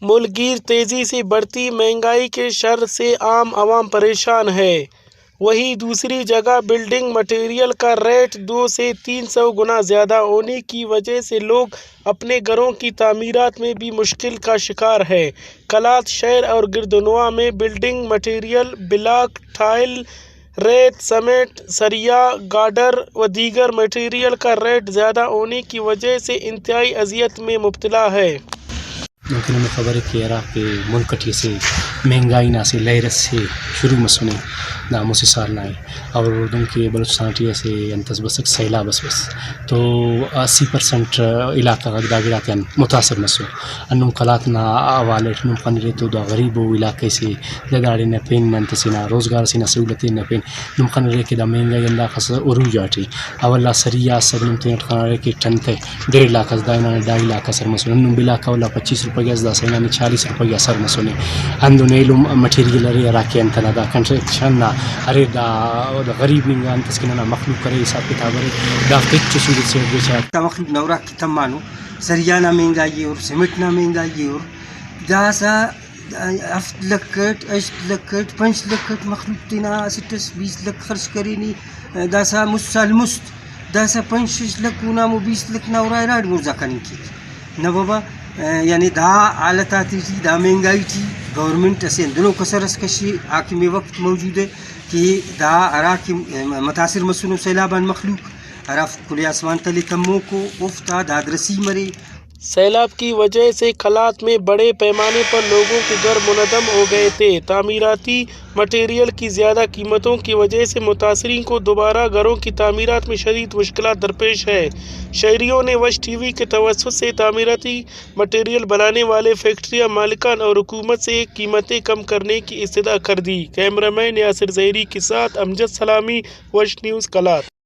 ملک تیزی سے بڑھتی مہنگائی کے شر سے عام عوام پریشان ہے۔ وہیں دوسری جگہ بلڈنگ مٹیریل کا ریٹ 200 سے 300 گنا زیادہ ہونے کی وجہ سے لوگ اپنے گھروں کی تعمیرات میں بھی مشکل کا شکار ہیں۔ کلات شہر اور گردنواں میں بلڈنگ مٹیریل، بلاک، ٹائل، ریت، سیمنٹ، سریہ، گارڈر و دیگر مٹیریل کا ریٹ زیادہ ہونے کی وجہ سے انتہائی اذیت میں مبتلا ہے۔ ممکن ہمیں خبر ہے کہ عراق کے ملک کٹھی سے مہنگائی نہ سے لہرت سے شروع میں سنے ناموں سے سال نہ اور اردو کے بلوچستان ٹی سے انتظ بسک سیلاب بس تو 80% علاقہ داغرات متاثر مسو انم قلات نہ والٹ نم قنرے تو دا غریب و علاقے سے دگاڑی نہ پین نہ سینا روزگار سینا سہولتیں نہ پین نم قنرے کے دا مہنگائی اللہ خاص عروج جاٹی اولا سریہ سگنم تین قنرے کے ٹنتے 1.5 لاکھ دائنا 2.5 لاکھ سر مسو نم بلاک اولا 25 روپیہ دا سینا 40 روپیہ سر مسو نے اندو نیلم مٹیریل ارے عراقی انتنا دا کنسٹرکشن نہ ارے دا غریب ننگا انتسکنا مخلوق کرے حساب کتاب ارے دا فکر چسو سے بیچا مخلوق نورا کی تمانو سریانہ مہنگائی اور سیمنٹ نہ مہنگائی اور دا سا 7 لکھ 8 لکھ 5 لکھ مخلوق تینا 20 لکھ خرچ کرینی دا سا مسال مست دا سا 5 لکھ نامو 20 لکھ نورا راڈ مرزا کنی کی نہ بابا یعنی دا حالتاتی تھی دا مہنگائی تھی گورنمنٹ اسے دنوں کسرس کشی حاکم وقت موجود ہے کہ دا عراق متاثر مسنو سیلابان مخلوق عراف کلی آسمان تلے تمو کو افتا دادرسی مرے۔ سیلاب کی وجہ سے کلات میں بڑے پیمانے پر لوگوں کے گھر منہدم ہو گئے تھے۔ تعمیراتی مٹیریل کی زیادہ قیمتوں کی وجہ سے متاثرین کو دوبارہ گھروں کی تعمیرات میں شدید مشکلات درپیش ہے۔ شہریوں نے وش ٹی وی کے توسط سے تعمیراتی مٹیریل بنانے والے فیکٹریاں مالکان اور حکومت سے قیمتیں کم کرنے کی استدعا کر دی۔ کیمرہ مین یاسر ظہیری کے ساتھ امجد سلامی، وش نیوز کلات۔